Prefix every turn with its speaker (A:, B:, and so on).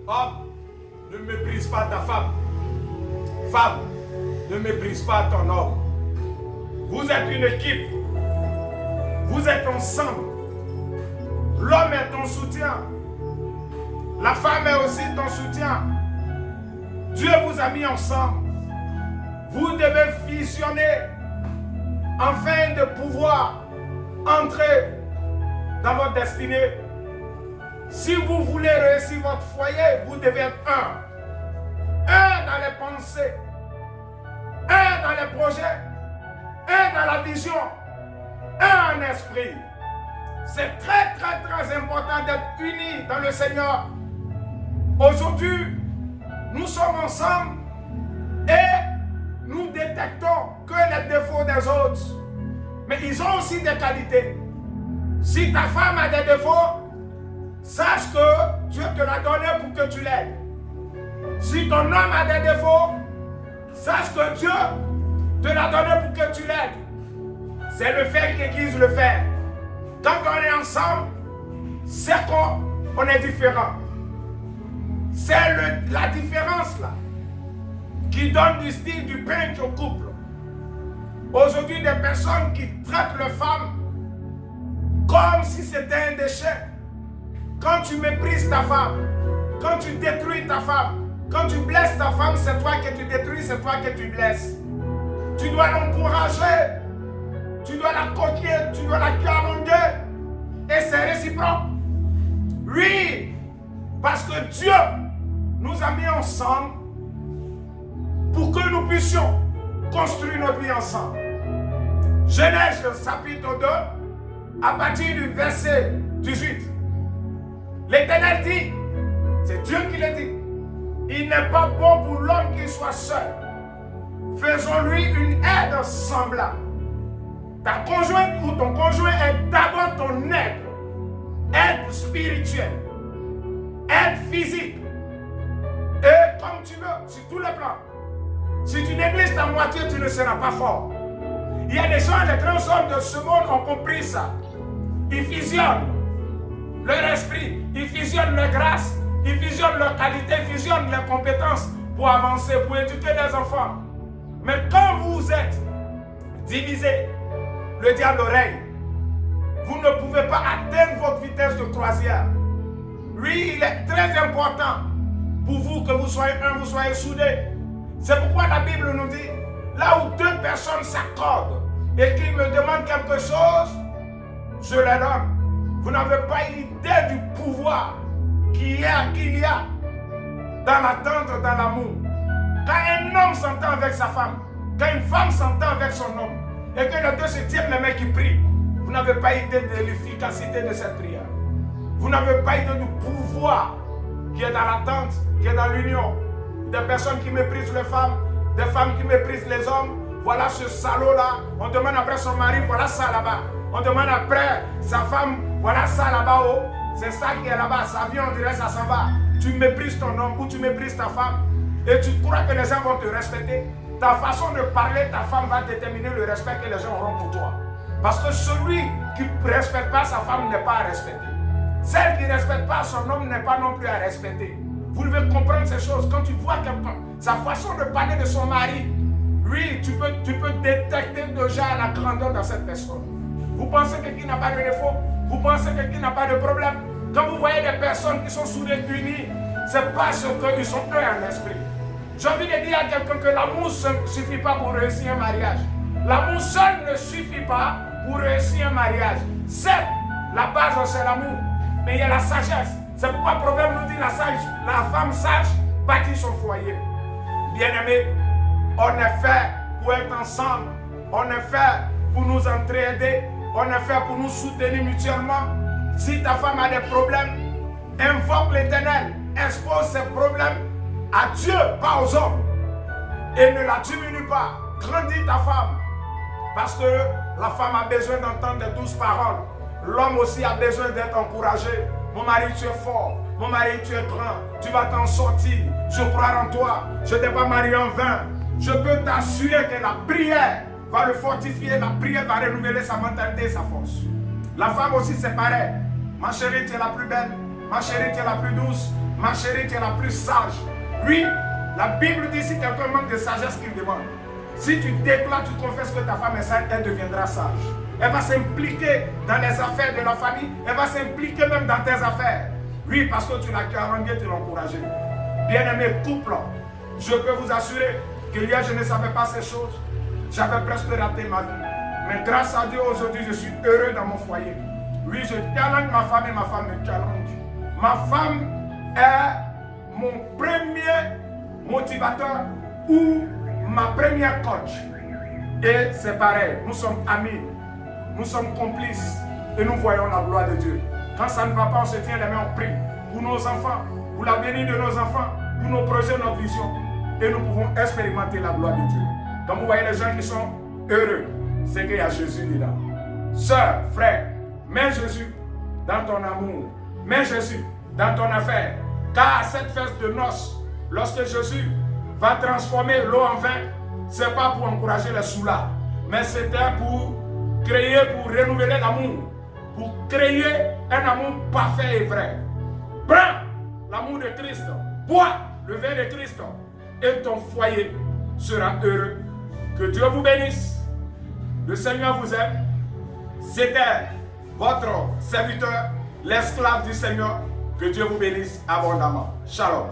A: Homme, ne méprise pas ta femme. Femme, ne méprise pas ton homme. Vous êtes une équipe. Vous êtes ensemble. L'homme est ton soutien. La femme est aussi ton soutien. Dieu vous a mis ensemble. Vous devez fusionner afin de pouvoir entrer dans votre destinée. Si vous voulez réussir votre foyer, vous devez être un. Un dans les pensées, un dans les projets, un dans la vision, un en esprit. C'est très très très important d'être unis dans le Seigneur. Aujourd'hui, nous sommes ensemble et nous détectons que les défauts des autres. Mais ils ont aussi des qualités. Si ta femme a des défauts, sache que Dieu te l'a donné pour que tu l'aides. Si ton homme a des défauts, sache que Dieu te l'a donné pour que tu l'aides. C'est le fer qui aiguise le fer. Quand on est ensemble, c'est qu'on est différent. C'est la différence là qui donne du style du peintre au couple. Aujourd'hui, des personnes qui traitent les femmes comme si c'était un déchet. Quand tu méprises ta femme, quand tu détruis ta femme, quand tu blesses ta femme, c'est toi que tu détruis, c'est toi que tu blesses. Tu dois l'encourager, tu dois la coquiller, tu dois la garander. Et c'est réciproque. Oui, parce que Dieu nous a mis ensemble pour que nous puissions construire notre vie ensemble. Genèse chapitre 2, à partir du verset 18. L'Éternel dit, c'est Dieu qui le dit, il n'est pas bon pour l'homme qu'il soit seul. Faisons-lui une aide semblable. Ta conjointe ou ton conjoint est d'abord ton aide spirituelle, aide physique, et comme tu veux, sur tous les plans. Si tu négliges ta moitié, tu ne seras pas fort. Il y a des gens, les grands hommes de ce monde ont compris ça. Ils fusionnent leur esprit, ils fusionnent leur grâce, ils fusionnent leur qualité, ils fusionnent leurs compétences pour avancer, pour éduquer les enfants. Mais quand vous êtes divisés, le diable règne. Vous ne pouvez pas atteindre votre vitesse de croisière. Oui, il est très important pour vous que vous soyez un, vous soyez soudés. C'est pourquoi la Bible nous dit, là où deux personnes s'accordent et qu'ils me demandent quelque chose, je les donne. Vous n'avez pas une idée du pouvoir qu'il y a dans l'attente, dans l'amour. Quand un homme s'entend avec sa femme, quand une femme s'entend avec son homme, et que les deux se tiennent les mains qui prient, vous n'avez pas idée de l'efficacité de cette prière. Vous n'avez pas idée du pouvoir qui est dans l'attente, qui est dans l'union. Des personnes qui méprisent les femmes, des femmes qui méprisent les hommes. Voilà ce salaud-là. On demande après son mari, voilà ça là-bas. On demande après sa femme, voilà ça là-bas. Oh. C'est ça qui est là-bas. Ça vient, on dirait ça s'en va. Tu méprises ton homme ou tu méprises ta femme et tu crois que les gens vont te respecter. Ta façon de parler, ta femme va déterminer le respect que les gens auront pour toi. Parce que celui qui ne respecte pas sa femme n'est pas à respecter. Celle qui ne respecte pas son homme n'est pas non plus à respecter. Vous devez comprendre ces choses. Quand tu vois quelqu'un, sa façon de parler de son mari, oui, tu peux détecter déjà la grandeur dans cette personne. Vous pensez que qui n'a pas de défaut? Vous pensez que qui n'a pas de problème? Quand vous voyez des personnes qui sont soudées, unies, c'est parce qu'ils sont un en esprit. J'ai envie de dire à quelqu'un que l'amour ne suffit pas pour réussir un mariage. L'amour seul ne suffit pas pour réussir un mariage. Certes, la base c'est l'amour, mais il y a la sagesse. C'est pourquoi le proverbe nous dit la femme sage bâtit son foyer. Bien-aimés, on est fait pour être ensemble. On est fait pour nous entraider. On est fait pour nous soutenir mutuellement. Si ta femme a des problèmes, invoque l'Éternel. Expose ses problèmes à Dieu, pas aux hommes. Et ne la diminue pas. Grandis ta femme. Parce que la femme a besoin d'entendre des douces paroles. L'homme aussi a besoin d'être encouragé. Mon mari, tu es fort. Mon mari, tu es grand. Tu vas t'en sortir. Je crois en toi. Je ne t'ai pas marié en vain. Je peux t'assurer que la prière va le fortifier. La prière va renouveler sa mentalité et sa force. La femme aussi, c'est pareil. Ma chérie, tu es la plus belle. Ma chérie, tu es la plus douce. Ma chérie, tu es la plus sage. Oui, la Bible dit si quelqu'un manque de sagesse qu'il demande. Si tu déclares, tu confesses que ta femme est sage, elle deviendra sage. Elle va s'impliquer dans les affaires de la famille. Elle va s'impliquer même dans tes affaires. Oui, parce que tu l'as rendu, tu l'as encouragé. Bien-aimé couple, je peux vous assurer que hier je ne savais pas ces choses. J'avais presque raté ma vie. Mais grâce à Dieu, aujourd'hui, je suis heureux dans mon foyer. Oui, je challenge ma femme et ma femme me challenge. Ma femme est mon premier motivateur ou ma première coach. Et c'est pareil, nous sommes amis, nous sommes complices et nous voyons la gloire de Dieu. Quand ça ne va pas, on se tient les mains, on prie pour nos enfants, pour l'avenir de nos enfants, pour nos projets, notre vision. Et nous pouvons expérimenter la gloire de Dieu. Quand vous voyez les gens qui sont heureux, c'est qu'il y a Jésus dedans. Sœur, frère, mets Jésus dans ton amour, mets Jésus dans ton affaire. Car à cette fête de noces, lorsque Jésus va transformer l'eau en vin, ce n'est pas pour encourager les soulards, mais c'était pour créer, pour renouveler l'amour, pour créer un amour parfait et vrai. Prends l'amour de Christ, bois le vin de Christ et ton foyer sera heureux. Que Dieu vous bénisse. Le Seigneur vous aime. C'était votre serviteur, l'esclave du Seigneur. Que Dieu vous bénisse abondamment. Shalom.